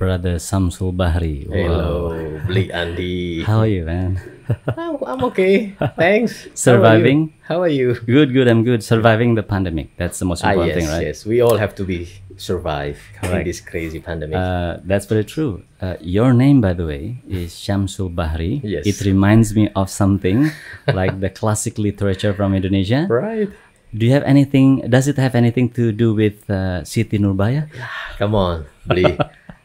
Brother Syamsul Bahri. Hello, Bli Andy. How are you, man? I'm okay. Thanks. Surviving? How are you? Good, good. I'm good. Surviving the pandemic. That's the most important yes, thing, right? yes. We all have to be survive in Correct. this crazy pandemic. That's very true. Your name, by the way, is Syamsul Bahri. Yes. It reminds me of something like the classic literature from Indonesia. Right. Do you have anything? Does it have anything to do with Siti Nurbaya? Come on, Bli.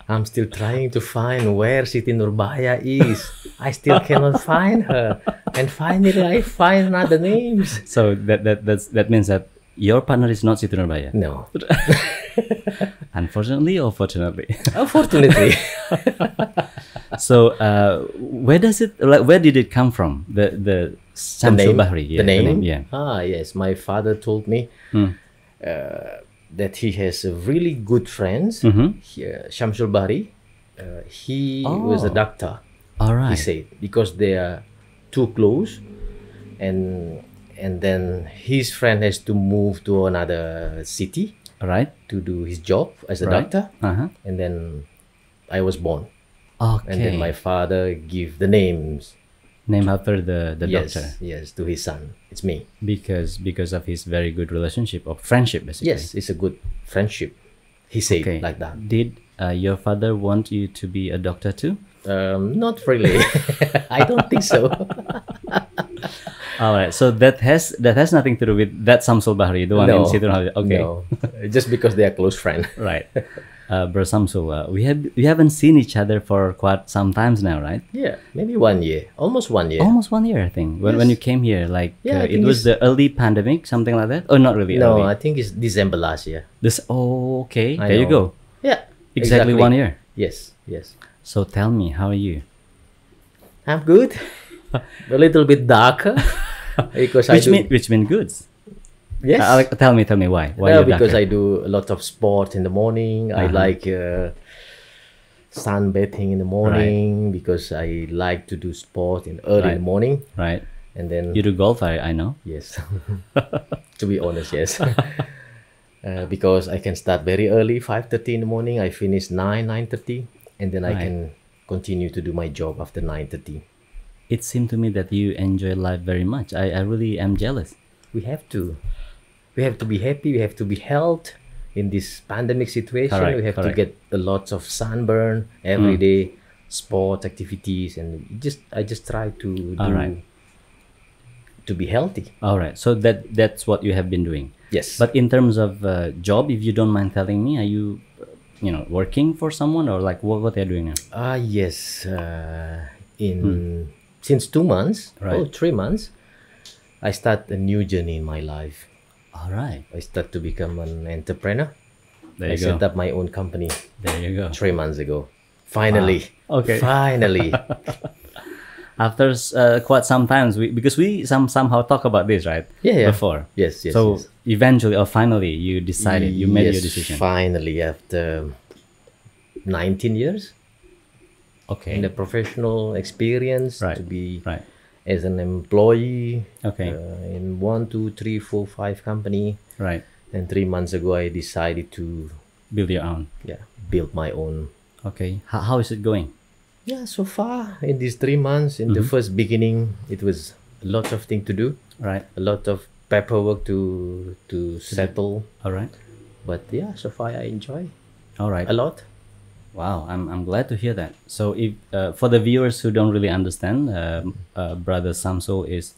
I'm still trying to find where Siti Nurbaya is. I still cannot find her. And finally, I find another names. So that means that your partner is not Siti Nurbaya. No. Unfortunately or fortunately? Unfortunately. So where did it come from? The Syamsul Bahri, yeah, the name? yeah. Ah, yes. My father told me that he has a really good friends. Syamsul Bahri. He was a doctor. All right. He said because they are too close, and then his friend has to move to another city. All right. To do his job as a Right. doctor. Uh-huh. And then I was born. Okay. And then my father give the names. Name after the Yes, doctor yes, to his son. It's me. because of his very good relationship or friendship, basically. Yes, it's a good friendship. He said Okay. like that. Did your father want you to be a doctor too? Not really. I don't think so. All right. So that has nothing to do with that Syamsul Bahri, the one in Situ Nurbaya. Okay. No, just because they are close friends. Right. Bro Syamsul, we haven't seen each other for quite some times now, right? Yeah, maybe 1 year, almost 1 year. Almost 1 year, I think. When you Yes. came here, like Yeah, I it think was the early pandemic, something like that. Oh, not really No, early. I think it's December last year. Okay. I There you know. go. Yeah, Exactly 1 year. Yes, yes. So tell me, how are you? I'm good. A little bit darker because Which mean goods. yes. Tell me why? Why Well, you're because darker? I do a lot of sport in the morning. I like sunbathing in the morning because I like to do sport in early in the morning. Right. And then You do golf, I know. yes, to be honest, yes. Because I can start very early, 5:30 in the morning. I finish 9:30, and then I Right. can continue to do my job after 9:30. It seemed to me that you enjoy life very much. I really am jealous. We have to be happy. We have to be healthy in this pandemic situation. Correct, We have to correct. get a lots of sunburn every day, sport activities, and I just try to do Alright. to be healthy. All right. So that's what you have been doing. Yes. But in terms of job, if you don't mind telling me, are you, working for someone or like what are you doing now? Yes. In since 2 months, Right. 3 months, I start a new journey in my life. All right. I start to become an entrepreneur. There I you go. set up my own company There you go. 3 months ago. Finally. Okay. Finally. After quite some times, because we somehow talk about this, right? Yeah. Before. Yes. Yes. So yes. eventually or finally, you decided, you made your Yes, decision. Finally, after 19 years Okay. in the professional experience Right, to be right. as an employee Okay. in 1, 2, 3, 4, 5 company. Right. And 3 months ago, I decided to Build your own. build my own. Okay. How is it going? Yeah, so far in these 3 months, in the first beginning, it was a lot of things to do, Right. a lot of paperwork to settle. All right. But yeah, so far I enjoy All right. a lot. Wow, I'm glad to hear that. So if for the viewers who don't really understand, Brother Syamsul is,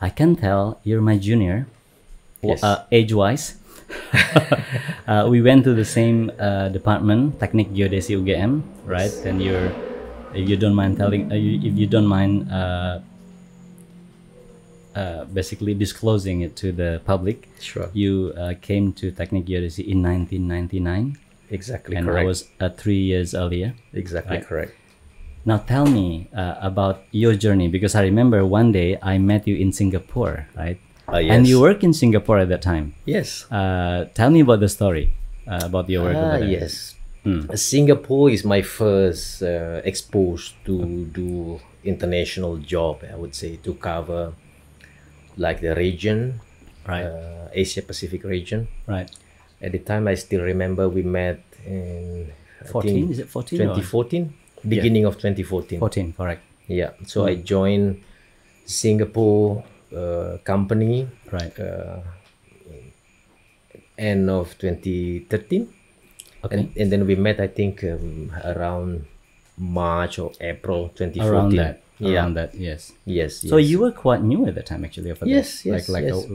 I can tell you're my junior, Yes. age-wise. We went to the same department, Teknik Geodesi UGM, right? And if you don't mind telling, if you don't mind, basically disclosing it to the public, Sure. you came to Teknik Geodesi in 1999. Exactly And correct. I was 3 years earlier. Exactly Right. correct. Now tell me about your journey, because I remember one day I met you in Singapore, right? Yes. And you work in Singapore at that time. Yes. Tell me about the story about your work over there. Yes. Singapore is my first exposed to do international job, I would say, to cover like the region, Right. Asia Pacific region. Right. At the time, I still remember we met in 14? Is it 14? 2014, beginning of 2014. 14, correct. Yeah. So I joined Singapore company Right. end of 2013. Okay. And then we met, I think, around March or April 2014. Around that. Yeah. Around that, yes. Yes. So you were quite new at the time, actually, of Yes, that. yes, like yes.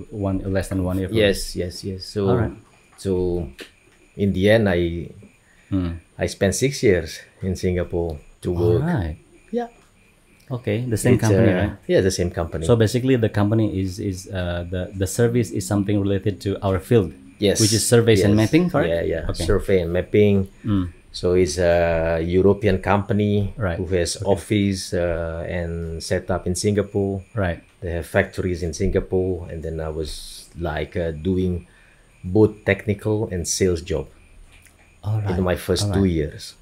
less than 1 year. Yes. So, Alright. so in the end, I spent 6 years in Singapore to work. Alright. Yeah. Okay, the same It's, company, right? Yeah, the same company. So basically, the company is the service is something related to our field. Yes. Which is surveys and mapping, correct? Yeah. Okay. Survey and mapping. So it's a European company Right. who has office and set up in Singapore. Right. They have factories in Singapore, and then I was like doing both technical and sales job Alright. in my first 2 years.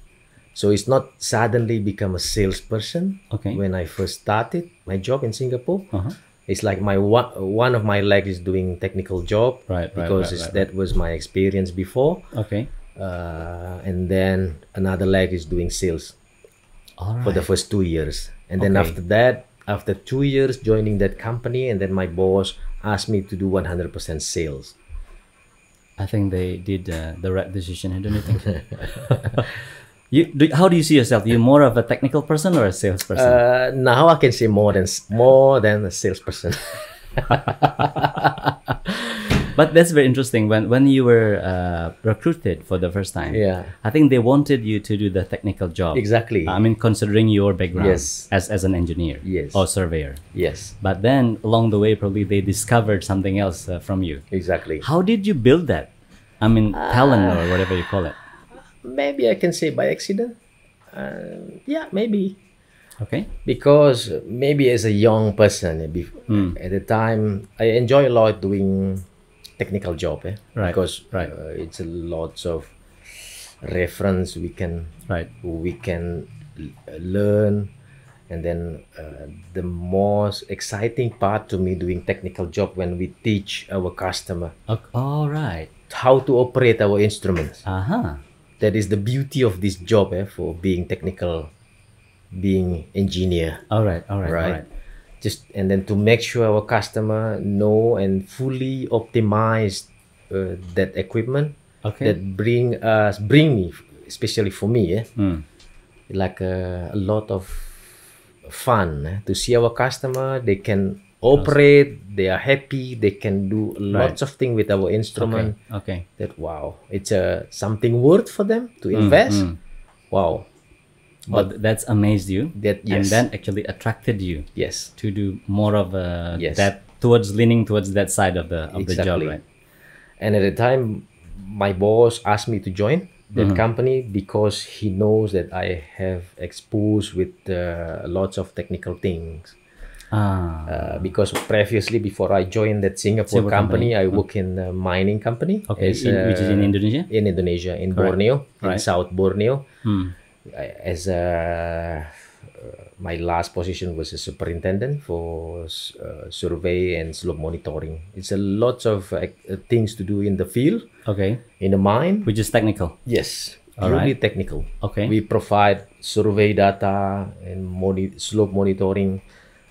So it's not suddenly become a salesperson. Okay. When I first started my job in Singapore, Uh-huh. it's like my one of my legs is doing technical job, Right, because that was my experience before. Okay. And then another leg is doing sales Alright. for the first 2 years. And then Okay. after that, after 2 years joining that company, and then my boss asked me to do 100% sales. I think they did the right decision, don't you think? How do you see yourself? You more of a technical person or a salesperson? Now I can say more than a salesperson. But that's very interesting. When you were recruited for the first time, Yeah. I think they wanted you to do the technical job. Exactly. I mean, considering your background Yes. as an engineer, Yes. or surveyor. Yes, But then along the way, probably they discovered something else from you. exactly. How did you build that? I mean, talent or whatever you call it. Maybe I can say by accident. Yeah, maybe. Okay. Because maybe as a young person, at the time, I enjoy a lot doing technical job. Right, Because right. it's a lots of reference we can Right. learn. And then the most exciting part to me doing technical job when we teach our customer All right. how to operate our instruments. Uh-huh. That is the beauty of this job, for being technical, being engineer. All right. Right. Just and then to make sure our customer know and fully optimize that equipment Okay. that bring me, especially for me, like a lot of fun, to see our customer. They can operate, they are happy, they can do lots of things with our instrument. Okay. That wow, it's something worth for them to invest. Wow. But that's amazed you. And Yes. then actually attracted you Yes. to do more of Yes. that leaning towards that side of the job, right? And at the time, my boss asked me to join that company because he knows that I have exposed with lots of technical things. Because previously, before I joined that Singapore company, I work in a mining company. Okay. Which is in Indonesia? In Indonesia, in Borneo, in Right. South Borneo. As my last position was a superintendent for survey and slope monitoring. It's a lots of things to do in the field, Okay. in the mine. Which is technical. Yes, All purely right. technical. Okay. We provide survey data and slope monitoring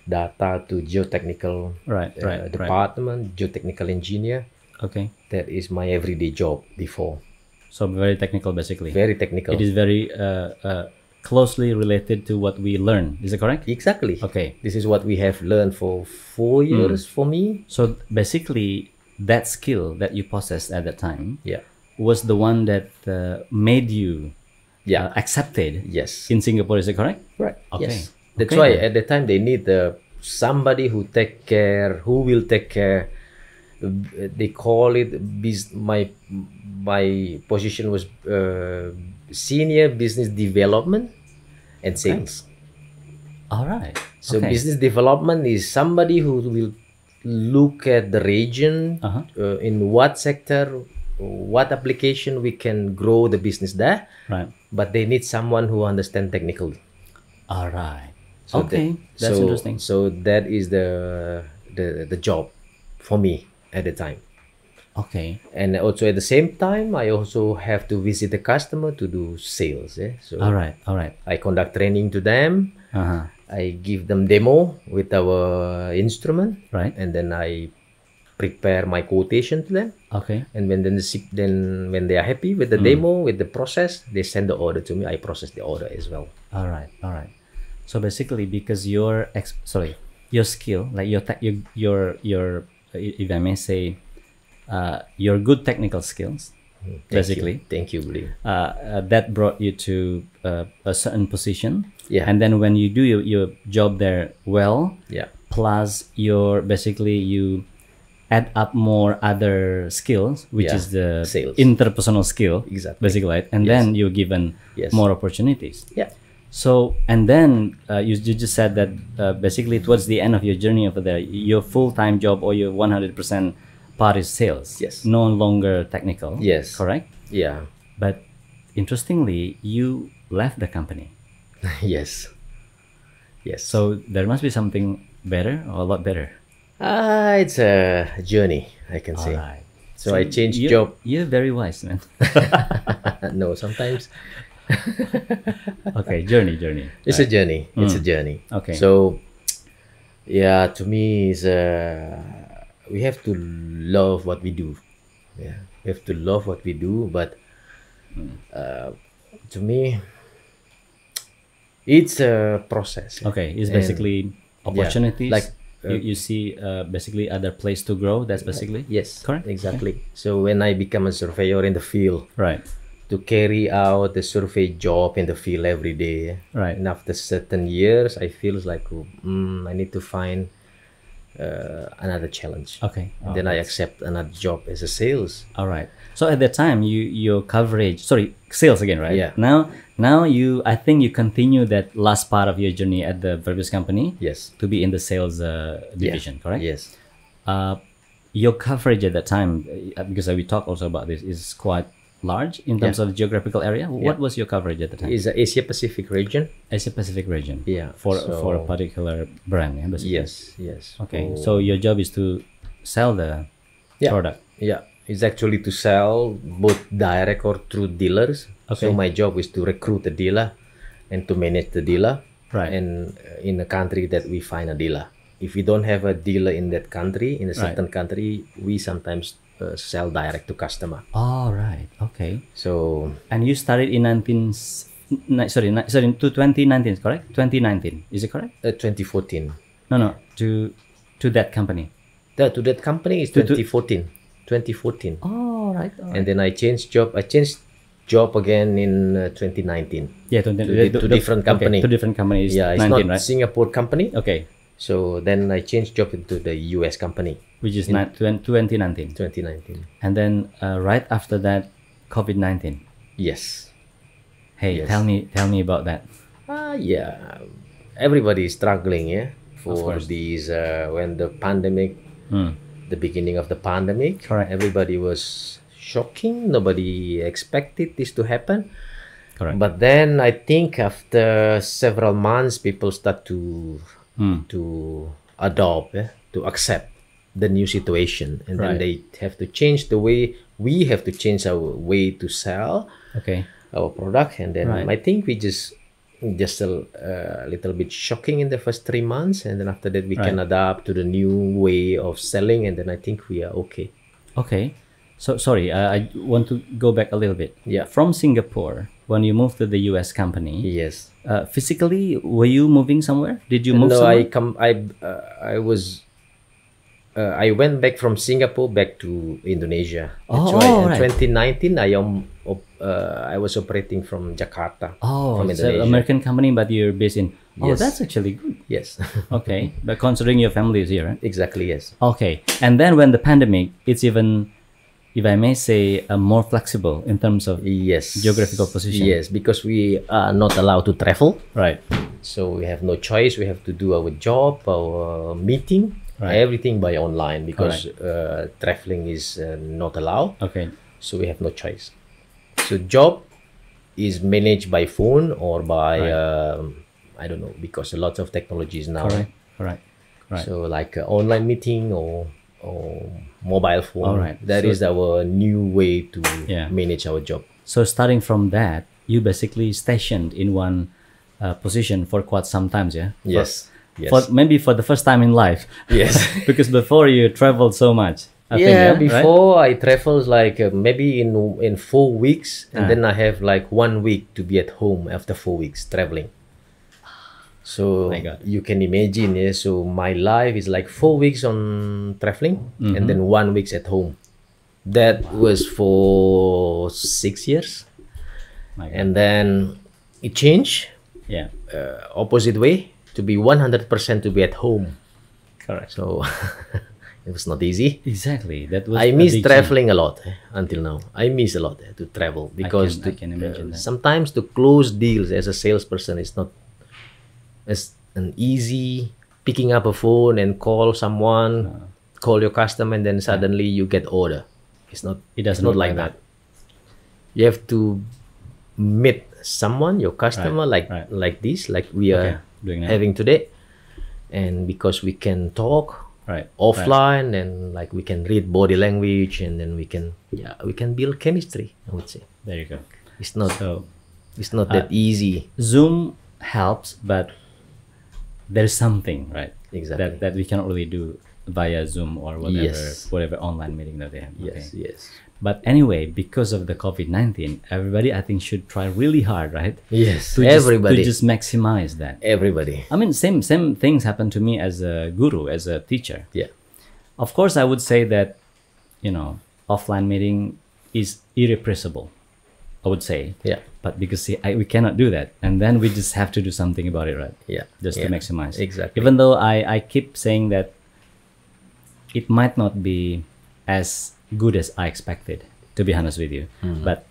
data to geotechnical Right. department, geotechnical engineer. Okay. That is my everyday job before. So very technical, basically. Very technical. It is very closely related to what we learn. Is it correct? Exactly. Okay. This is what we have learned for 4 years for me. So basically, that skill that you possessed at that time Yeah. was the one that made you Yeah. accepted Yes. in Singapore. Is it correct? Right. Okay. Yes. That's Okay, why then. at the time they need somebody who will take care. They call it my position was senior business development and sales. All right. So Okay. business development is somebody who will look at the region, in what sector, what application we can grow the business there. Right. But they need someone who understand technically. All right. So Okay. That's interesting. So that is the job for me at the time. Okay. And also at the same time, I also have to visit the customer to do sales. So All right. All right. I conduct training to them. Uh-huh. I give them demo with our instrument, Right. and then I prepare my quotation to them. Okay. And then when they are happy with the demo, with the process, they send the order to me. I process the order as well. All right. All right. So basically, because your skill, like if I may say, your good technical skills, basically, Thank you, William. that brought you to a certain position. Yeah. And then when you do your job there well, Yeah. plus you add up more other skills, which Yeah, is the sales. interpersonal skill, Exactly. basically, right? And Yes. then you're given Yes. more opportunities. Yeah. So, and then you just said that basically towards the end of your journey over there, your full-time job or your 100% part is sales. Yes. No longer technical. Yes. Correct? Yeah. But interestingly, you left the company. Yes. Yes. So there must be something better or a lot better. It's a journey, I can say. All right. So I changed you're, job. You're very wise, man. No, sometimes Okay, journey. it's a journey. It's a journey. Okay. So, yeah, to me is we have to love what we do. Yeah, we have to love what we do. But to me, it's a process. Okay, it's And- basically opportunities. like, you see basically other place to grow. That's basically Yes, correct. exactly. So when I become a surveyor in the field, Right. to carry out the survey job in the field every day. Right. And after certain years, I feel like I need to find another challenge. Okay. And then I accept another job as a sales. All right. So at that time, your coverage. Sorry, sales again, right? Yeah. Now I think you continue that last part of your journey at the previous company. Yes. To be in the sales division, correct? Yes. Your coverage at that time, because we talked also about this, is quite large in terms of geographical area. What was your coverage at the time? Is the Asia Pacific region. Asia Pacific region. Yeah, For so- a particular brand, yeah, basically. Yes. Okay. So your job is to sell the Yeah. product. Yeah, it's actually to sell both direct or through dealers. Okay. So my job is to recruit a dealer and to manage the dealer. Right. And in a country that we find a dealer. If we don't have a dealer in that country, in a certain country, we sometimes sell direct to customer. All right. Okay. So And you started in 2019, correct? 2019, is it correct? 2014. No. To that company. To that company is 2014. 2014. Oh, right. And then I changed job. I changed job again in 2019. Yeah, to different company. Okay, to different companies. Yeah, it's 19, not right? Singapore company. Okay, So then I changed job into the US company. which is 2019. 2019. And then right after that, COVID-19. Yes. Hey, Yes. tell me about that. Yeah. Everybody is struggling, yeah, for course. these when the pandemic, the beginning of the pandemic. Correct. Everybody was shocking. Nobody expected this to happen. Correct. But then I think after several months, people start to adopt, to accept the new situation, and then Right. they have to change the way we have to change our way to sell Okay. our product. And then Right. I think we just a little bit shocking in the first 3 months, and then after that we can adapt to the new way of selling, and then I think we are okay. Okay. So sorry, I want to go back a little bit. Yeah. From Singapore, when you moved to the US company, Yes. physically, were you moving somewhere? Did you move No, somewhere? I went back from Singapore back to Indonesia. That's Oh, why in right. 2019 I was operating from Jakarta. Oh, from it's an Indonesia. American company, but you're based in. Oh, Yes. that's actually good. Yes. Okay, but considering your family is here, right? Exactly, yes. Okay, and then when the pandemic, it's even, if I may say, more flexible in terms of Yes. geographical position. Yes, because we are not allowed to travel. Right. So we have no choice. We have to do our job, our meeting, Right. everything by online because traveling is not allowed. Okay. So we have no choice. So job is managed by phone or by I don't know, because a lot of technologies now. Correct. Right. So like online meeting or or mobile phone. All right. That is our new way to Yeah. manage our job. So starting from that, you basically stationed in one position for quite some times, yeah? Yes. Yes. For maybe for the first time in life. Yes. Because before you traveled so much. I think, Yeah, right? before I travel like maybe in 4 weeks, and then I have like 1 week to be at home after 4 weeks traveling. So My God. you can imagine, yeah. So my life is like 4 weeks on traveling, and then 1 week at home. That was for 6 years, My God. and then it changed Yeah. opposite way to be 100% to be at home. Correct. So it was not easy. Exactly. That was I a miss big traveling a lot until now. I miss a lot to travel because I can imagine that. sometimes to close deals as a salesperson is not as an easy picking up a phone and call someone, call your customer, and then suddenly you get order. It's not. It doesn't It's not work like like that. You have to meet someone, your customer, right. like this, like we are doing now. having today, and because we can talk Right. offline, and like we can read body language, and then we can build chemistry, I would say. There you go. It's not So that easy. Zoom helps, but there's something, right? Exactly. That we cannot really do via Zoom or Yes. whatever online meeting that they have. Yes, Okay. yes, But anyway, because of the COVID-19, everybody I think should try really hard, right? yes. To Everybody, just maximize that. everybody. I mean, same things happen to me as a guru, as a teacher. Yeah, Of course, I would say that, offline meeting is irrepressible, I would say. yeah, But because we cannot do that, and then we just have to do something about it, right? yeah. Just yeah. to maximize. Exactly. Even though I keep saying that it might not be as good as I expected, to be honest with you, but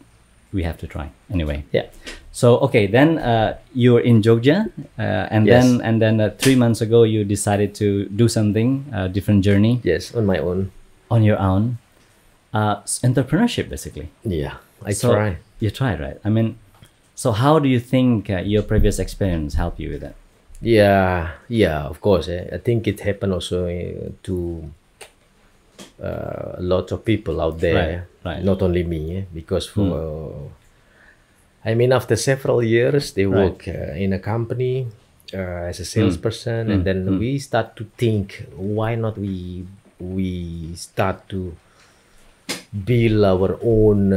we have to try anyway. Yeah. So okay, then you're in Jogja, and Yes. then 3 months ago you decided to do something, a different journey Yes, on my own. on your own, entrepreneurship basically. Yeah, I So try. You tried, right? I mean, so how do you think your previous experience helped you with that? Yeah, yeah. Of course, I think it happened also to a lot of people out there. Right. Not only me, because for I mean, after several years, they work in a company as a salesperson, and then we start to think, why not we start to build our own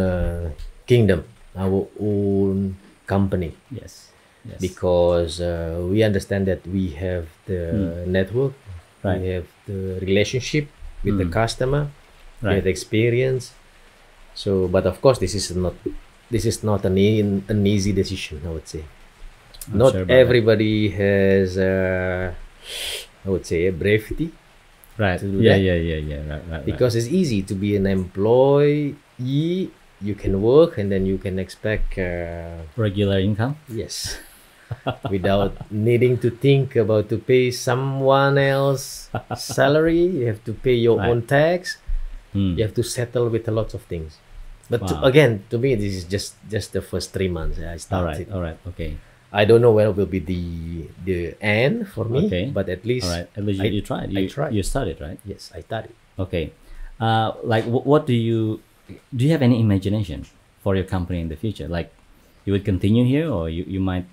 kingdom, our own company, Yes. because we understand that we have the network, Right. we have the relationship with the customer, we Right. have experience. So, but of course, this is not an easy decision, I would say. Not sure about everybody has, I would say, a brevity, Right. to do Yeah, that. yeah. Right. because it's easy to be an employee. You can work, and then you can expect Regular income. yes, without needing to think about to pay someone else salary. You have to pay your Right. own tax. Hmm. You have to settle with a lot of things. But Wow. again, to me, this is just the first 3 months I All right. started. All right. Okay. I don't know where will be the end for me, Okay. but at least All right. At least I- you tried. I tried. You started, right? yes, I started. Okay. Like, what do you have any imagination for your company in the future? Like, you would continue here, or you might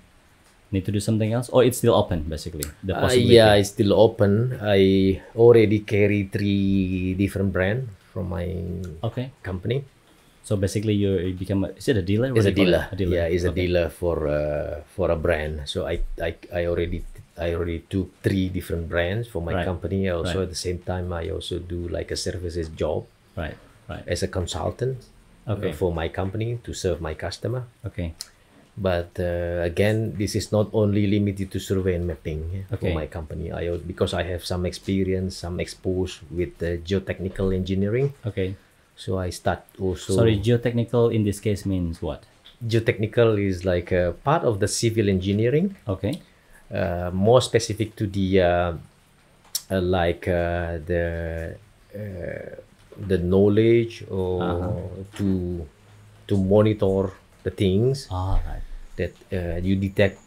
need to do something else, or it's still open basically, the possibility? Yeah, it's still open. I already carry 3 different brands from my Okay. company. So basically, you become is it a dealer? What It's do a you call dealer. it? A dealer. Yeah, it's a Okay. dealer for a brand. So I already took 3 different brands for my Right. company. Also Right. at the same time, I also do like a services job Right. as a consultant Okay. for my company to serve my customer. Okay. But again, this is not only limited to survey and mapping Okay. for my company. Because I have some experience, some exposure with geotechnical engineering. Okay. So I start also. Sorry, geotechnical in this case means what? Geotechnical is like a part of the civil engineering, Okay. more specific to the the knowledge, or to monitor the things All right. that you detect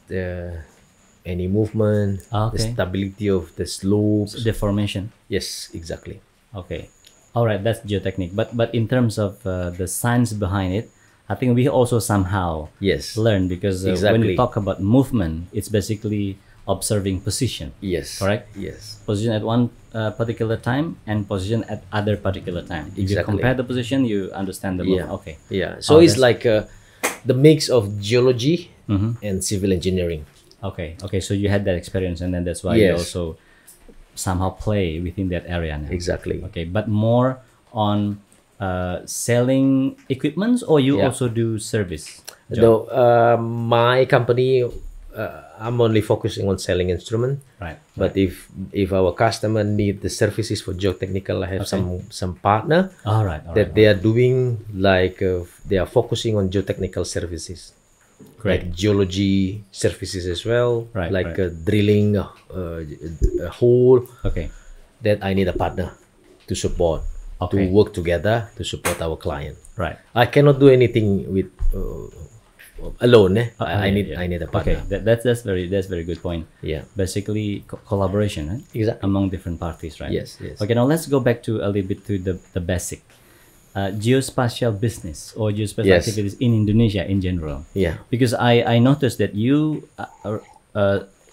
any movement, the Okay. stability of the slopes. Deformation. Yes, exactly. Okay. All right. That's geotechnique. But in terms of the science behind it, I think we also somehow Yes. learn because when Exactly. you talk about movement, it's basically observing position. Yes. Correct. Yes. Position at one particular time and position at other particular time. If you Exactly. compare the position, you understand the movement. Yeah. Okay. Yeah. So Oh, it's that's- like the mix of geology and civil engineering. Okay. Okay. So you had that experience, and then that's why you Yes. also somehow play within that area now. Exactly. Okay, but more on selling equipments, or you Yeah. also do service job? Though my company, I'm only focusing on selling instrument. Right. But if our customer need the services for geotechnical, I have some partner All right. All that right. they are doing like they are focusing on geotechnical services, Great. like geology services as well, Right, like right. drilling a hole. Okay. That I need a partner to support, Okay. to work together to support our client. Right. I cannot do anything with alone. I yeah, need yeah. I need a partner. Okay, that's very good point. Yeah. Basically, collaboration, right? Exactly. Among different parties, right? Yes, yes. Okay, now let's go back to a little bit to the basic. Geospatial business or geospatial Yes. activities in Indonesia in general. Yeah. Because I noticed that you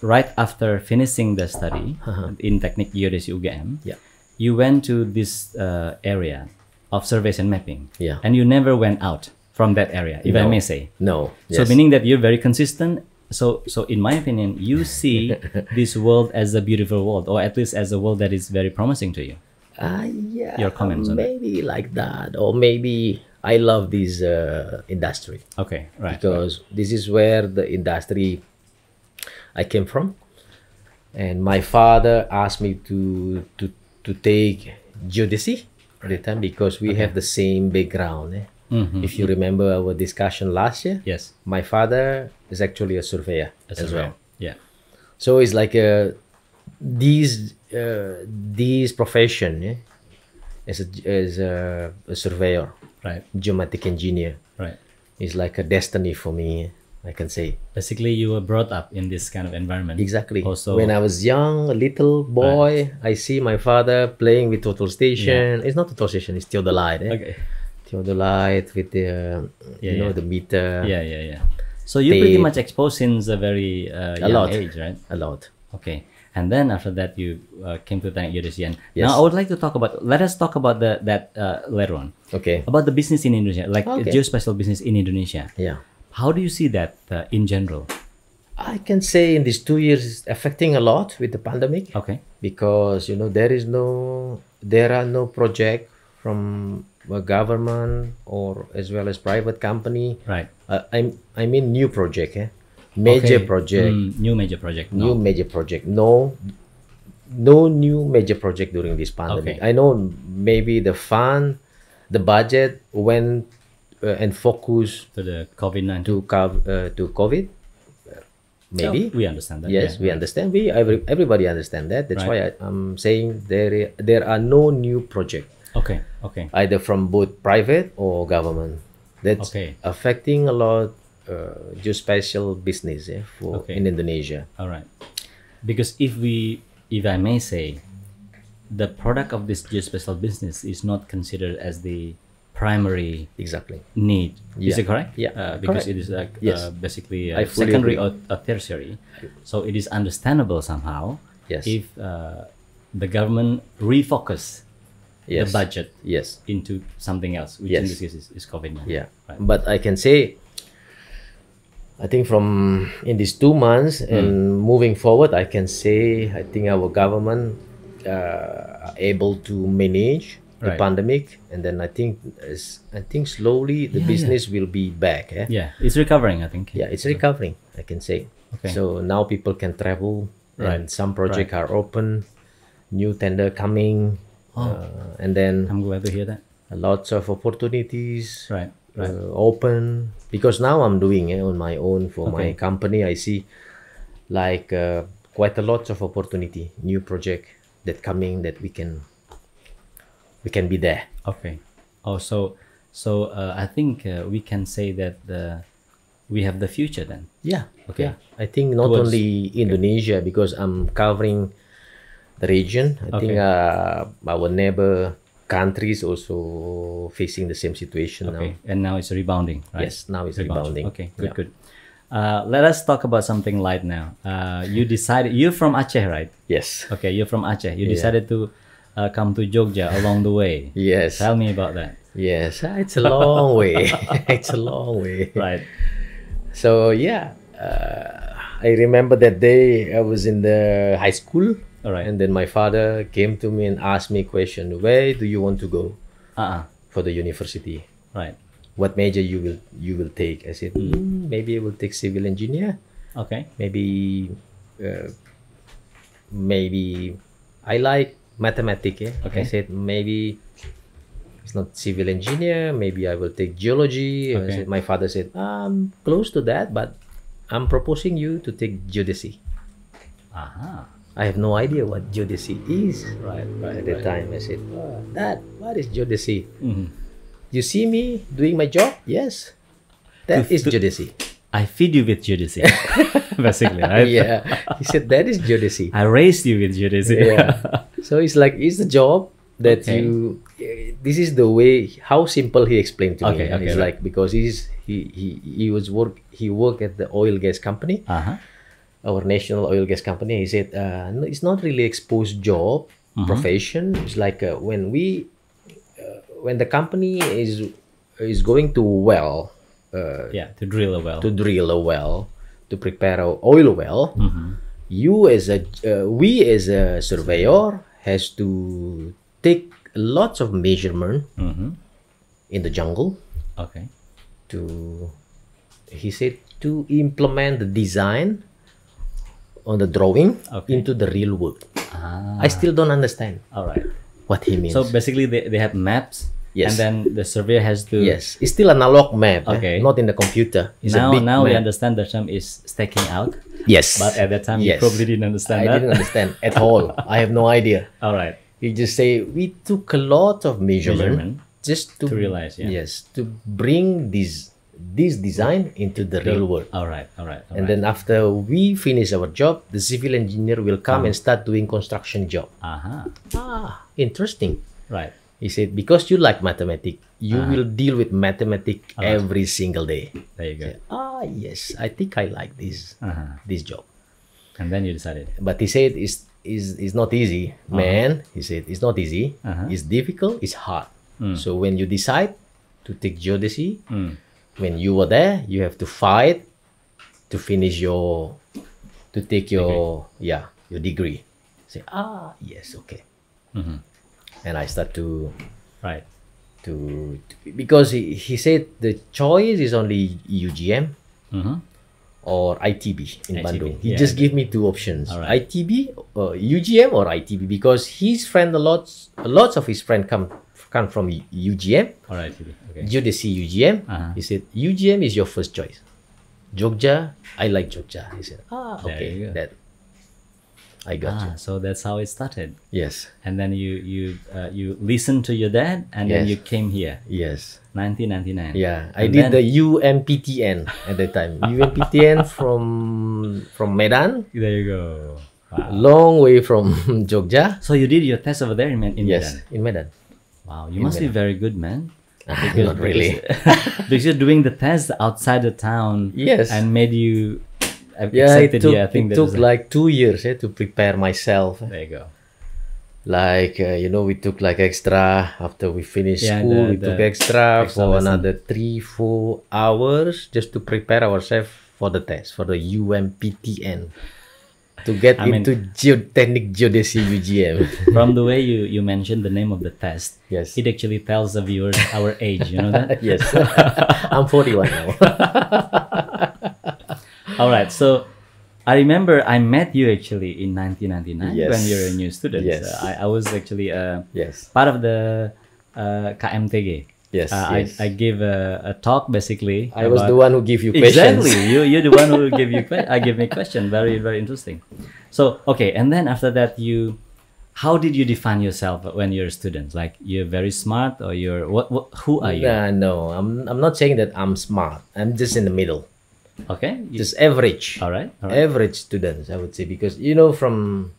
right after finishing the study in Teknik Geodesi UGM, Yeah. you went to this area of surveys and mapping, Yeah. and you never went out from that area, if I No. may say. No. So Yes. meaning that you're very consistent. So in my opinion, you see this world as a beautiful world, or at least as a world that is very promising to you. Yeah. Your comments on that. maybe like that, or maybe I love this industry Okay, right. because this is where the industry I came from, and my father asked me to take geodesy at the time because we have the same background. If you remember our discussion last year, Yes. my father is actually a surveyor As as well. Yeah. So it's like these profession as a surveyor, Right. geomatic engineer, Right. is like a destiny for me. I can say Basically, you were brought up in this kind of environment. exactly. Also, When I was young, a little boy, I see my father playing with total station. It's not total station; it's theodolite. okay. Theodolite with the Yeah. the meter. Yeah, yeah, yeah. So you pretty Tape. much exposed since a very young lot. age, right? A lot. Okay. And then after that, you came to Teknik Geodesi. And Yes. now I would like to talk about. Let us talk about that later on. Okay. About the business in Indonesia, like Okay. geospatial business in Indonesia. Yeah. How do you see that in general? I can say in these 2 years it's affecting a lot with the pandemic Okay. because there are no project from a government or as well as private company. Right. I mean new project, major Okay. project, New major project. new No. major project. No new major project during this pandemic. Okay. I know maybe the fund, the budget went and focused To the COVID-19. to COVID. Maybe. We understand that. Yes, yeah. we understand. Everybody understand that. That's Right. why I'm saying there are no new project Okay. Okay. either from both private or government. That's Okay. affecting a lot geospatial business Okay. in Indonesia. All right. Because if I may say, the product of this geospatial business is not considered as the primary Exactly. need. Is Yeah. it correct? Yeah, Because correct. it is Yes. basically I fully secondary agree. or tertiary. So it is understandable somehow Yes. if the government refocus the Yes. budget Yes. into something else, which in Yes. this case is COVID-19. Yeah. Right. But I can say, I think from in these 2 months and moving forward, I can say I think our government are able to manage the Right. pandemic, and then I think slowly the Yeah, business will be back. Yeah, it's recovering, I think. Yeah, it's recovering. I can say. Okay. So now people can travel, Right. and some projects are open, new tender coming, and then I'm glad to hear that. lots of opportunities Right. Right. open, because now I'm doing it on my own for my Okay. company. I see like quite a lot of opportunity, new project that coming that we can be there. Okay. Oh, so I think we can say that we have the future then. Yeah. Okay. Yeah. I think not Towards- only Indonesia, because I'm covering the region. I think Okay. our neighbor countries also facing the same situation Okay, now. and now it's rebounding, right? Yes, now it's rebounding. Okay, good, Yeah. good. Let us talk about something light now. You decided you're from Aceh, right? Yes. Okay, you're from Aceh. You Yeah. decided to come to Jogja along the way. Yes. Tell me about that. Yes. It's a long way. It's a long way. Right. So yeah, I remember that day I was in the high school, All right. and then my father came to me and asked me a question: Where do you want to go for the university? Right. What major you will take? I said, maybe I will take civil engineer. Okay. Maybe, maybe I like mathematics. Yeah? Okay. I said maybe it's not civil engineer. Maybe I will take geology. I Okay. said, my father said, I'm close to that, but I'm proposing you to take geodesy. Aha. I have no idea what geodesy is. Right. Right. At that time, I said, oh, Dad, what is geodesy? Mhm. You see me doing my job? Yes. That is geodesy. I feed you with geodesy, basically, right? Yeah. He said, that is geodesy. I raised you with geodesy. Yeah. So it's like, it's the job that Okay. this is the way, how simple he explained to me. Okay, And okay, it's right. like, because he worked at the oil gas company, Uh-huh. our national oil gas company. He said, no, it's not really exposed job, profession. It's like when the company is going to well, Yeah, to drill a well. to drill a well, to prepare a oil well, we as a surveyor has to take lots of measurement Mm-hmm. in the jungle Okay. to, he said, to implement the design on the drawing Okay. into the real world. Ah. I still don't understand All right. what he means. So basically, they have maps. Yes. And then the surveyor has to. Yes, it's still analog map, Okay. not in the computer. It's a Now, big now we map. understand the term is staking out. Yes, But at that time, you Yes. probably didn't understand I that. didn't understand at all. I have no idea. All right. He just say we took a lot of measurement, Measurement just to realize, yeah. yes, to bring this design into the real world. All right. All right. All And right. then after we finish our job, the civil engineer will come and start doing construction job. Aha. Interesting. Right. He said, because you like mathematics, you will deal with mathematics Alright. every single day. There you go. Yes, I think I like this this job. And then you decided. But he said it's not easy, man. He said it's not easy. It's difficult. It's hard. So when you decide to take geodesy, when you were there, you have to fight to finish to take your degree. Say yes, okay. And I start to Right. because he said the choice is only UGM Mm-hmm. or ITB in ITB, Bandung. He yeah, just give me two options: Alright. ITB or UGM or ITB, because his friend lots of his friend come from UGM, All right. Okay. geodesy UGM. Uh-huh. He said UGM is your first choice. Jogja, I like Jogja. He said There okay, you go. that I got you. So that's how it started. Yes, And then you listened to your dad, and then Yes. you came here, yes. 1999. Yeah, I And did then- the UMPTN at that time. UMPTN from Medan, There you go. Wow. long way from Jogja. So you did your test over there in Yes, Medan. in Medan. Wow, you must be very good, man. Not really. Because you're doing the test outside the town. Yes. And made you Yeah, accepted it took, here. I think it that took was like 2 years to prepare myself. there you go. Like, we took like extra after we finished Yeah, school. We the took extra extra for lesson. another 3-4 hours just to prepare ourselves for the test, for the UMPTN. To get I mean- into geotechnic geodesy UGM. From the way you mentioned the name of the test, Yes. it actually tells the viewers our age. You know that? Yes. I'm 41 now. All right. So I remember I met you actually in 1999 Yes. when you're a new student. Yes. I was actually Yes. part of the KMTG. Yes, yes. I gave a talk basically. I was about- the one who gave you questions. Exactly. You're the one who give you give me question. Very very interesting. So okay, and then after that how did you define yourself when you're a student? Like you're very smart, or you're what who are you? No, I'm not saying that I'm smart. I'm just in the middle. Okay. Just average. All right. All right. Average students, I would say, because from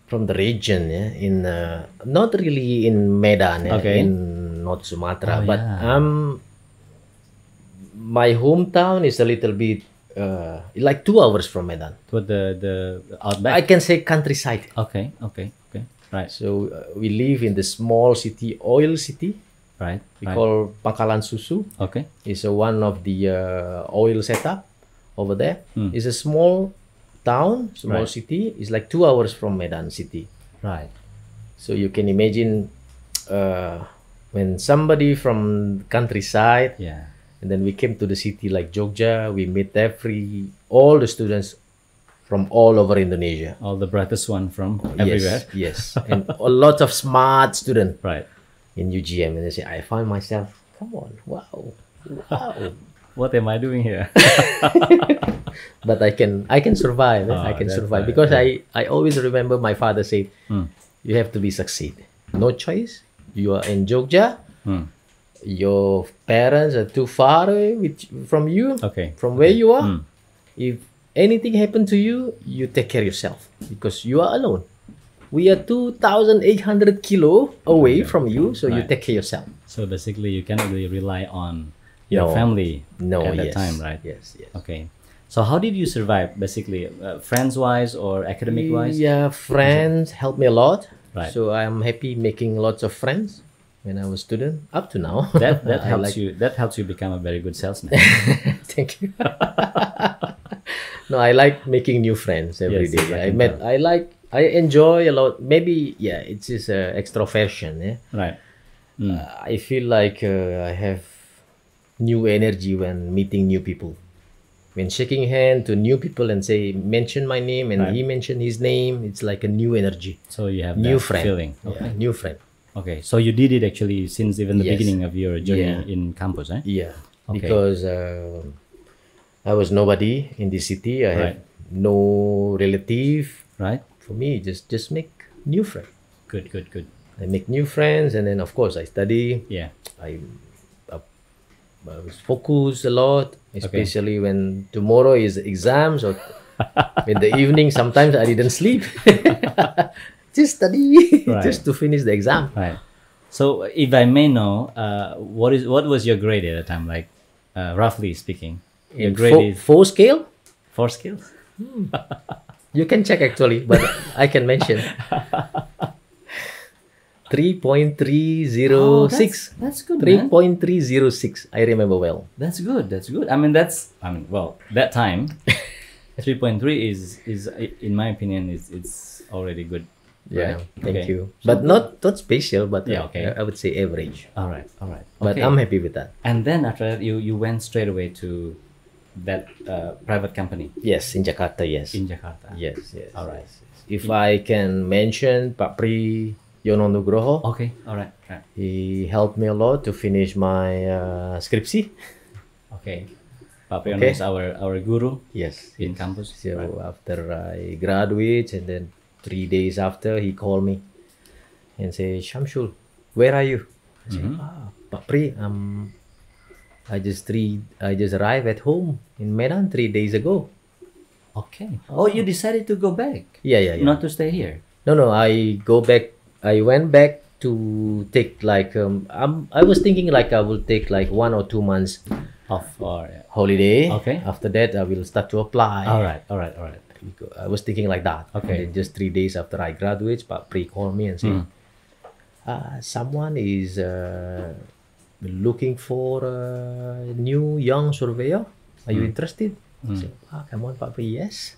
from the region, yeah, in not really in Medan, yeah, Okay. in North Sumatra, Oh, but yeah. my hometown is a little bit like 2 hours from Medan. With the I outback. can say countryside. Okay. Okay. Okay. Right. So we live in the small city, oil city. Right. We Right. call Pangkalan Susu. Okay. It's one of the oil setup over there. Hmm. It's a small town, small Right. city. It's like 2 hours from Medan city. Right. So you can imagine when somebody from countryside, Yeah. and then we came to the city like Jogja, we meet all the students from all over Indonesia. All the brightest one from everywhere. Yes, yes, and a lot of smart students Right. in UGM, and they say, I find myself, come on, wow, wow. What am I doing here? But I can survive. I can that's survive right, because yeah. I always remember my father said, Hmm. you have to be succeed. No choice. You are in Jogja. Hmm. Your parents are too far away from you, Okay. from where you are. Hmm. If anything happened to you, you take care yourself because you are alone. We are 2,800 kilo away from you, so you Right. take care yourself. So basically, you cannot really rely on your No. family No, at that yes, time, right? Yes, yes. Okay. So how did you survive, basically, friends-wise or academic-wise? Yeah, friends helped me a lot. Right. So I'm happy making lots of friends when I was student up to now. That I helps like- you. That helps you become a very good salesman. Thank you. No, I like making new friends every Yes, day. I I can met. tell. I enjoy a lot. Maybe yeah, it's just extroversion. Yeah, Right. I feel like I have new energy when meeting new people. When shaking hand to new people and say mention my name and Right. he mentioned his name, it's like a new energy, So you have new that friend. feeling. Yeah, Okay. new friend. Okay. So you did it actually since even the Yes. beginning of your journey Yeah. in campus, eh? Yeah, Okay. because I was nobody in the city. I have Right. no relative. Right. For me, just make new friends. Good. Good. Good. I make new friends, and then of course I study. Yeah. I, I was focused a lot, especially when tomorrow is exams or in the evening. Sometimes I didn't sleep. Just study, Right. just to finish the exam. Right. So if I may know, what was your grade at the time? Like, roughly speaking, your In grade is four scale. 4 skills. You can check actually, but I can mention 3.306. That's good, man. 3.306. I remember well. That's good. That's good. I mean, well, that time, 3.3 is in my opinion is it's already good. Yeah, right? thank Okay. you. But not special, but Yeah, okay. I would say average. All right. All right. But Okay. I'm happy with that. And then after that, you went straight away to that private company Yes, in Jakarta, yes. in Jakarta. Yes, yes. All right. yes, yes. If I can mention Pak Pri Yononugroho, Okay. All right. Right. he helped me a lot to finish my skripsi. Okay. Pak Priyono Okay. is our guru Yes. in campus. So Right. after I graduate, and then 3 days after, he called me and say, Syamsul, where are you? I say, Pak Pri, I just arrived at home in Medan 3 days ago. Okay. Oh, you decided to go back, Yeah, yeah, yeah. not to stay here. No, I go back. I went back to take like I was thinking like I will take like 1 or 2 months Off or holiday. Okay. After that, I will start to apply. all right. All right. All right. I was thinking like that. Okay. And then just 3 days after I graduate, Pak Pri called me and said, someone is looking for a new young surveyor. Are you interested? I said, come on, Pak Pri, yes.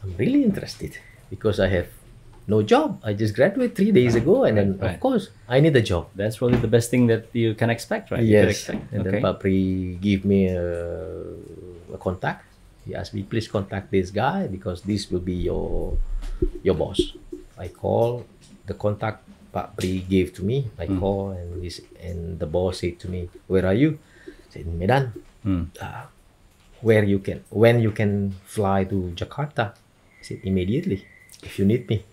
I'm really interested because I have no job. I just graduated 3 days ago, and then right. of course I need a job. That's probably the best thing that you can expect, right? You could Yes, expect. and Okay. then Pak Pri give me a contact. He asked me, please contact this guy because this will be your boss. I call the contact Pak Pri gave to me. I call and the boss said to me, where are you? I said, Medan. When you can fly to Jakarta? I said, immediately, if you need me.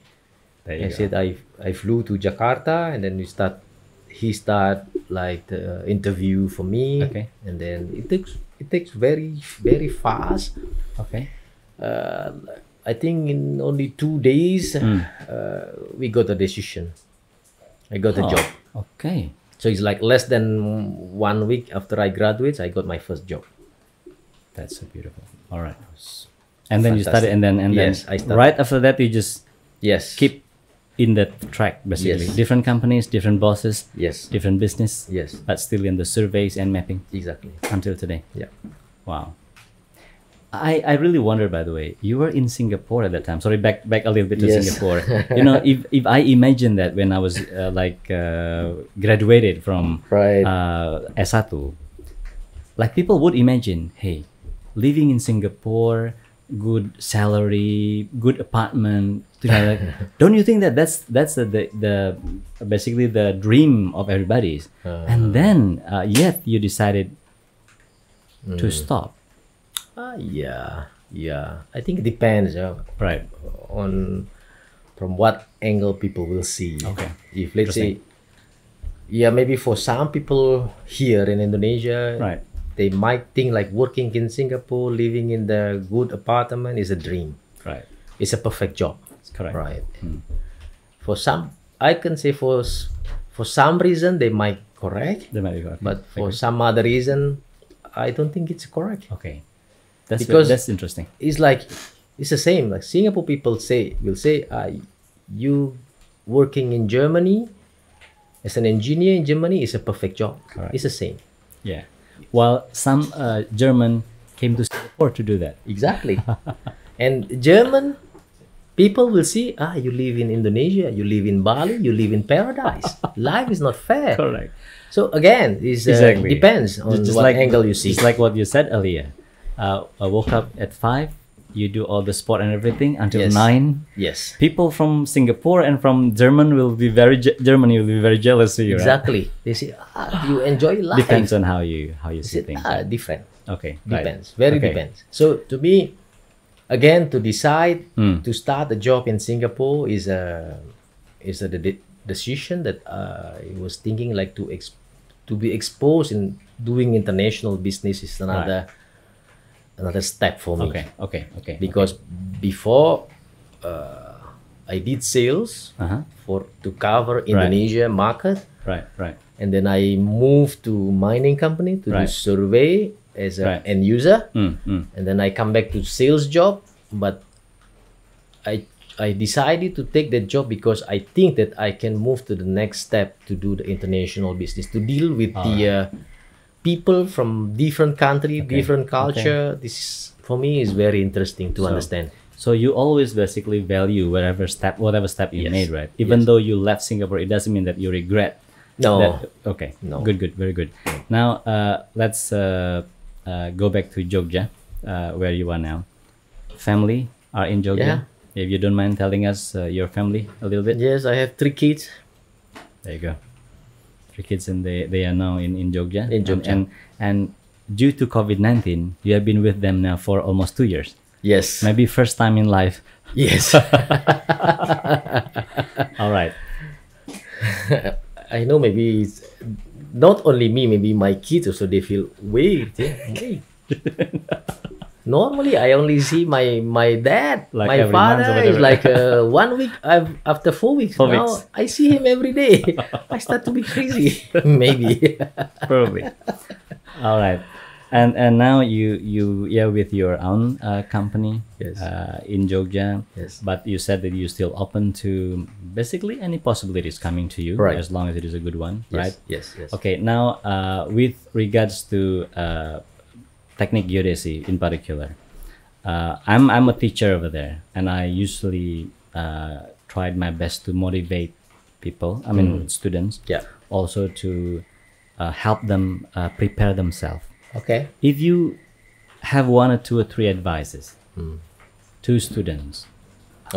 There you I go. said I flew to Jakarta, and then he start like the interview for me. Okay. And then it takes very, very fast. Okay. I think in only 2 days, we got a decision. I got a job. Okay. So it's like less than 1 week after I graduate, I got my first job. That's so beautiful. All right. And then you Fantastic. started, and then Yes, I started. right after that, you just Yes. keep in that track basically. Yes. Different companies, different bosses, Yes. different business. Yes. But still in the surveys and mapping Exactly. until today. Yeah. Wow. I really wonder, by the way, you were in Singapore at that time. Sorry, back a little bit to Yes. Singapore. You know, if I imagine that when I was graduated from Right. S1, like people would imagine, hey, living in Singapore, good salary, good apartment. Don't you think that that's the basically the dream of everybody? And then yet you decided to stop. Yeah. I think it depends Right. on from what angle people will see. Okay. If let's say, maybe for some people here in Indonesia, Right. they might think like working in Singapore, living in the good apartment is a dream. Right. It's a perfect job. That's correct. Right. For some, I can say for some reason they might correct, That might be correct. but for some other reason, I don't think it's correct. Okay. That's Because- that's interesting. It's like it's the same. Like Singapore people will say, you working in Germany as an engineer in Germany is a perfect job. Correct. It's the same. Yeah. While some German came to Singapore to do that. Exactly. And German people will see, you live in Indonesia, you live in Bali, you live in paradise. Life is not fair. Correct. So again, it Exactly. depends on Just what angle you see. Just like what you said earlier. I woke up at 5. You do all the sport and everything until Yes. 9. Yes. People from Singapore and from Germany will be very jealous of you. Right? Exactly. They say, you enjoy life. Depends on how you They see say, things. different. Okay. Right. Depends. Very Okay. depends. So to me, again, to decide Mm. to start a job in Singapore is a decision that I was thinking like to be exposed in doing international business is another step for me. Okay. Because before I did sales to cover Indonesia market, Right. and then I moved to mining company to do Right. survey as an Right. end user, Mm. and then I come back to sales job. But I decided to take that job because I think that I can move to the next step to do the international business, to deal with the people from different country, different culture. This is for me is very interesting to understand. So you always basically value whatever step you Yes. made, right? Even though you left Singapore, it doesn't mean that you regret. No. That, okay. No. Good. Very good. Now let's go back to Jogja, where you are now. Family are in Jogja. If you don't mind telling us your family a little bit. Yes, I have 3 kids. There you go. 3 kids, and they are now in Jogja. In Jogja. And due to COVID-19, you have been with them now for almost 2 years. Yes. Maybe first time in life. Yes. All right. I know maybe it's not only me, maybe my kids also they feel weird. Wait. Normally I only see my dad, Like my every month or father is whatever. like 1 week. After 4 weeks. 4 Now weeks. I see him every day. I start to be crazy. Maybe. Probably. All right. And now you with your own company. Yes. In Jogja. Yes. But you said that you're still open to basically any possibilities coming to you, Right. as long as it is a good one, right? Yes. Okay. Now, with regards to technique geodesy in particular, I'm a teacher over there, and I usually tried my best to motivate people. I mean, students. Yeah. Also to help them prepare themselves. Okay. If you have 1 or 2 or 3 advices to students,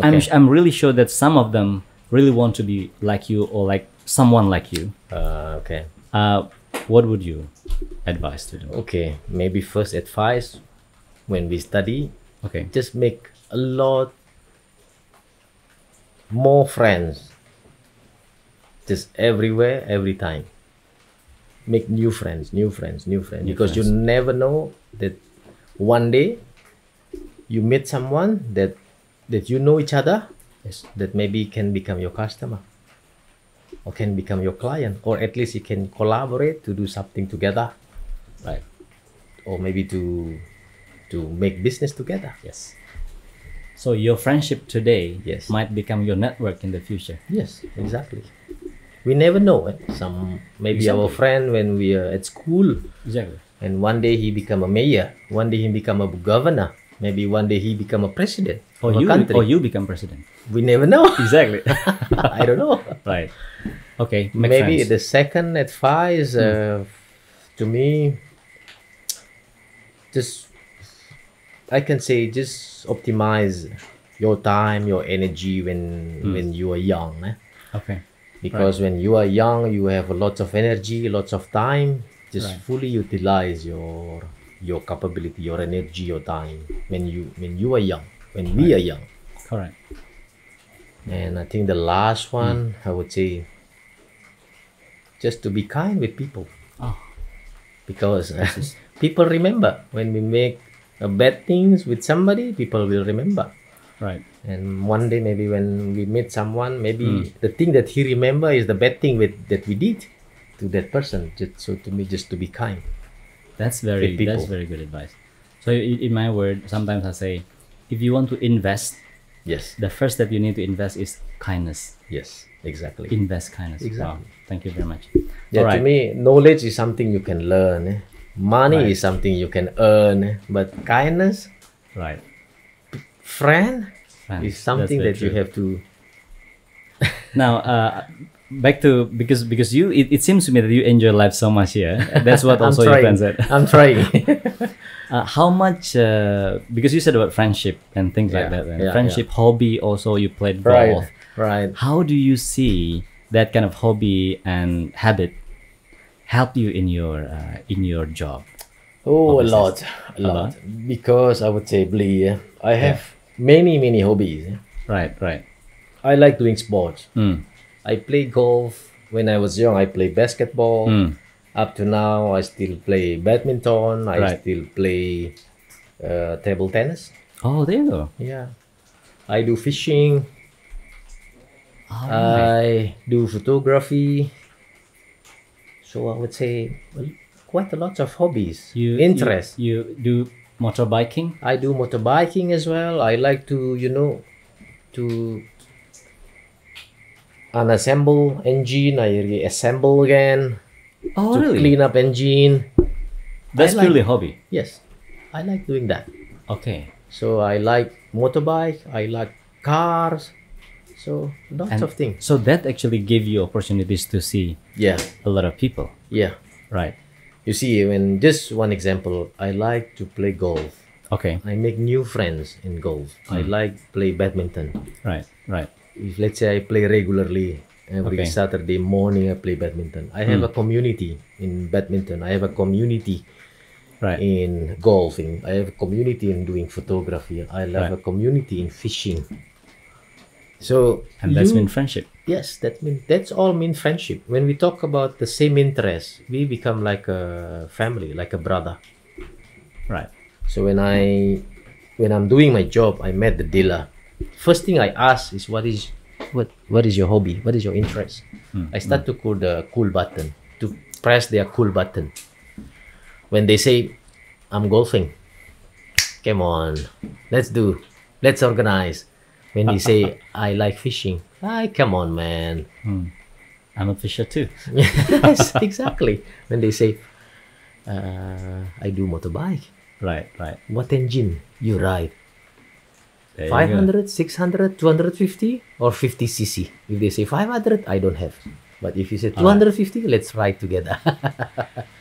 Okay. I'm really sure that some of them really want to be like you or like someone like you. Okay. What would you advise to them? Okay. Maybe first advice when we study, Okay. just make a lot more friends. Just everywhere, every time. Make new friends. Because you never know that one day you meet someone that that you know each other, Yes. that maybe can become your customer or can become your client, or at least you can collaborate to do something together, Right. or maybe to make business together. Yes. So your friendship today Yes. might become your network in the future. Yes, exactly. We never know. Some maybe our Exactly. friend when we are at school, Exactly. and one day he become a mayor, one day he become a governor, maybe one day he become a president Or of a you country. or you become president. We never know. Exactly. I don't know. Right. Okay. Make Maybe friends. the second advice to me, just I can say just optimize your time, your energy when you are young. Okay. Because when you are young, you have lots of energy, lots of time. Just Right. fully utilize your capability, your energy, your time when you are young, when we are young. Correct. And I think the last one, I would say, just to be kind with people, Oh, because people remember when we make bad things with somebody, people will remember. right. And one day, maybe when we meet someone, maybe the thing that he remember is the bad thing that we did to that person. Just, so to me, just to be kind. That's With people. very good advice. So in my word, sometimes I say, if you want to invest, Yes, the first step you need to invest is kindness. yes, exactly. Invest kindness. Exactly. Wow. Thank you very much. Yeah, All to right. me, knowledge is something you can learn. Money Right. is something you can earn. But kindness, Right. friend, Friends. is something That's that you very true. have to. Now, back to because you it seems to me that you enjoy life so much here. That's what also your friend said. I'm trying. How much? Because you said about friendship and things like Yeah, that. And yeah, friendship, hobby. Also, you played Right, golf. right. How do you see that kind of hobby and habit help you in your job? Oh, a business. lot, a A lot. Because I would say, Blee, I have many hobbies. Right. Right. I like doing sports. Mm. I play golf. When I was young, I played basketball. Mm. Up to now, I still play badminton. I Right. still play table tennis. Oh, there you go. Yeah. I do fishing. All right. I do photography. So I would say quite a lot of hobbies, interest. You do motorbiking. I do motorbiking as well. I like to, to unassemble engine. I reassemble again Oh, to really? clean up engine. That's I like- purely a hobby. Yes, I like doing that. Okay. So I like motorbike. I like cars. So lots And of things. so that actually gave you opportunities to see Yeah, a lot of people. yeah. Right. You see, when just one example, I like to play golf. Okay. I make new friends in golf. I like play badminton. Right. Right. If let's say I play regularly every Okay. Saturday morning, I play badminton. I have a community in badminton. I have a community Right. in golfing. I have a community in doing photography. I have Right. a community in fishing. So And that's been friendship. yes, that's all mean friendship. When we talk about the same interests, we become like a family, like a brother. Right. So when I'm doing my job, I met the dealer. First thing I ask is what is your hobby? What is your interest? I start to call the cool button, to press their cool button. When they say I'm golfing, come on, let's organize. When they say I like fishing, come on, man. I'm a fisher too. Yes, exactly. When they say I do motorbike, Right. Right. what engine you ride? There you go. 500, 600, 250 or 50cc. If they say 500, I don't have. But if you say 250, let's ride together.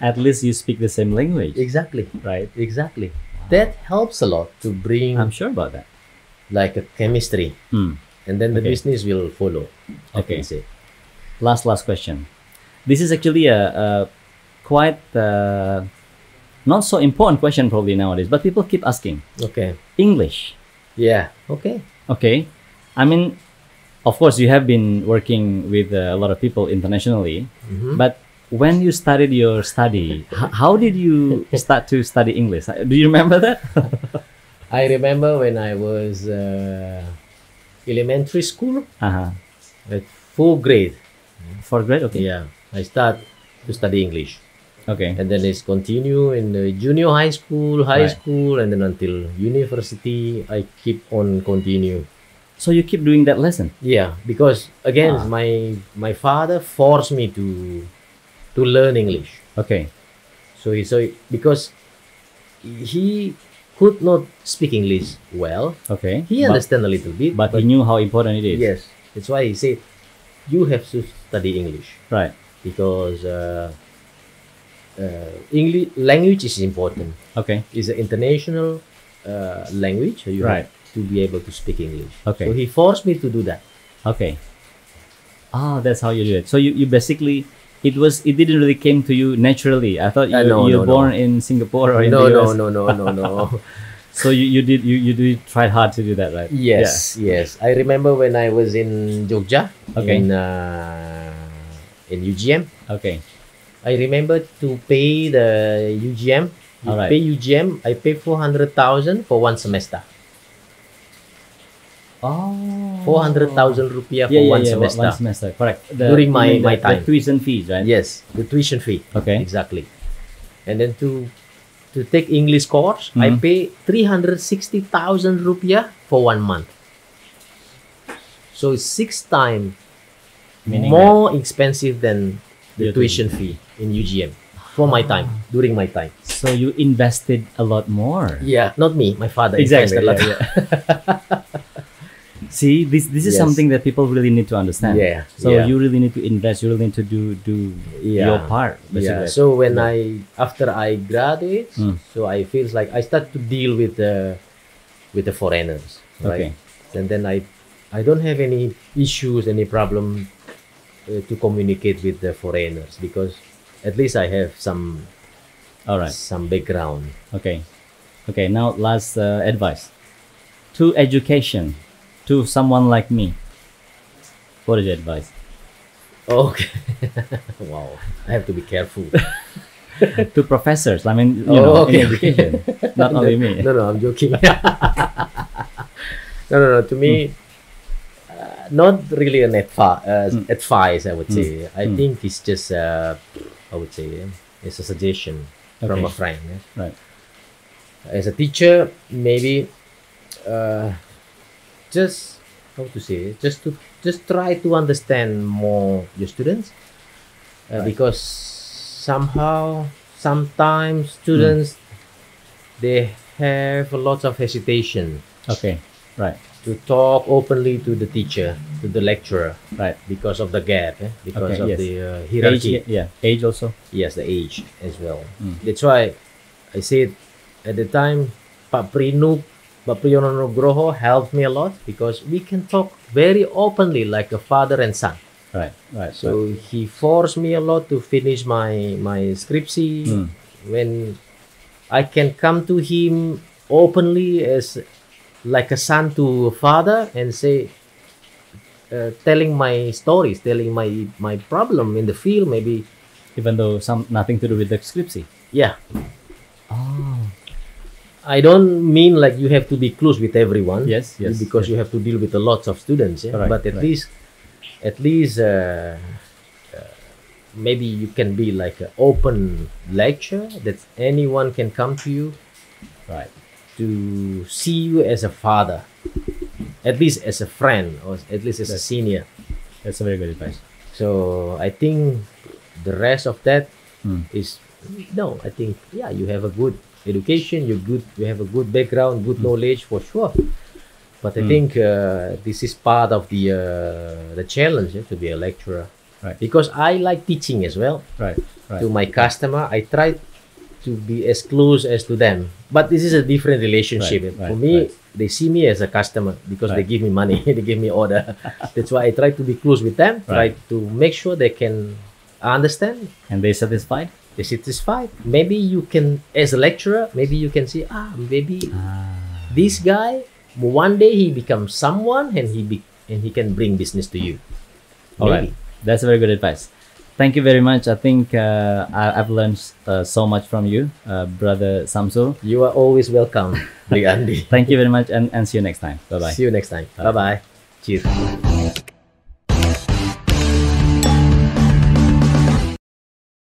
At least you speak the same language. Exactly. Right. Exactly. That helps a lot to bring I'm sure about that. like a chemistry, Hmm. and then the Okay. business will follow. I Okay. can say. Last question. This is actually a quite not so important question probably nowadays, but people keep asking. Okay. English. Yeah. Okay. Okay. I mean, of course, you have been working with a lot of people internationally, but when you started your study, how did you start to study English? Do you remember that? I remember when I was elementary school, at fourth grade. Fourth grade, okay. Yeah, I start to study English. Okay. And then it's continue in the junior high school, Right. school, and then until university, I keep on continue. So you keep doing that lesson. Yeah, because again, Ah. my father forced me to learn English. Okay. So because he could not speak English well, Okay. he understand a little bit, But he knew how important it is. yes, that's why he said you have to study English Right. because English language is important. Okay. It's an international language, so you Right. have to be able to speak English. Okay. So he forced me to do that. Okay. Ah, that's how you do it. So you basically it didn't really came to you naturally. I thought No, you're no. born in Singapore or in No, the no, US. no, no, no, no. So you did try hard to do that, right? Yes, yes. I remember when I was in Jogja, Okay. in UGM. Yeah. Okay. I remember to pay the UGM. You Alright. pay UGM. I pay 400,000 for one semester. Oh. 400,000 rupiah for Yeah, one yeah, semester. one semester. Correct. During you my- mean my the time. tuition fees, right? Yes, the tuition fee. Okay. Exactly. And then to take English course, I Mhm. pay 360,000 rupiah for 1 month. So it's 6 times Meaning more expensive than the Your tuition fee in UGM for my time, during my time. So you invested a lot more. Yeah, not me, my father Exactly. invested a lot. Yeah, See, this is Yes. something that people really need to understand. Yeah, So yeah. you really need to invest. You really need to do Yeah. your part. Yeah. Basically. So when after I graduate, Mm. so I feels like I start to deal with the foreigners, right? Okay. And then I don't have any issues, any problem to communicate with the foreigners because at least I have some All right. background. Okay. Okay. Now, last advice to education, to someone like me. What is your advice? Okay. Wow. I have to be careful. To professors, I mean, Oh, okay, in education, not only me. No, I'm joking. No. To me, not really an advice. I would say. I think it's just I would say it's a suggestion from Okay. a friend. Yeah? Right. As a teacher, maybe just how to say, just try to understand more your students Right. because sometimes students they have a lot of hesitation Okay. Right. to talk openly to the teacher, to the lecturer, Right. because of the gap, because Okay, of yes. the hierarchy. Age, yeah. Age also. Yes, the age as well. Mm. That's why I said at the time, Pak Priyono Nugroho helped me a lot because we can talk very openly like a father and son. Right. Right. So he forced me a lot to finish my scriptsy. Mm. When I can come to him openly as like a son to a father and say, telling my stories, telling my problem in the field, maybe. Even though nothing to do with the scriptsy. Yeah, Oh. I don't mean like you have to be close with everyone. Yes, yes, Because yes. you have to deal with a lot of students. Yeah? Correct, But at right. least, maybe you can be like an open lecture that anyone can come to you Right. to see you as a father, at least as a friend, or at least as a senior. That's a very good advice. So I think the rest of that Mm. is no. I think you have a good education. You have a good background, good knowledge for sure. But I think this is part of the challenge to be a lecturer. Right. Because I like teaching as well Right. Right. to my customer. I try to be as close as to them. But this is a different relationship. Right, For right, me, right. they see me as a customer because they Right. give me money. They give me order. That's why I try to be close with them. Try Right. to make sure they can understand. And they satisfied? They're satisfied. Maybe you can, as a lecturer, maybe you can see, maybe this guy, one day he becomes someone and he can bring business to you. All right. Maybe. That's a very good advice. thank you very much. I think I've learned so much from you, brother Syamsul. You are always welcome, Bli Andy. Thank you very much, and see you next time. Bye bye. See you next time. Bye bye. Cheers.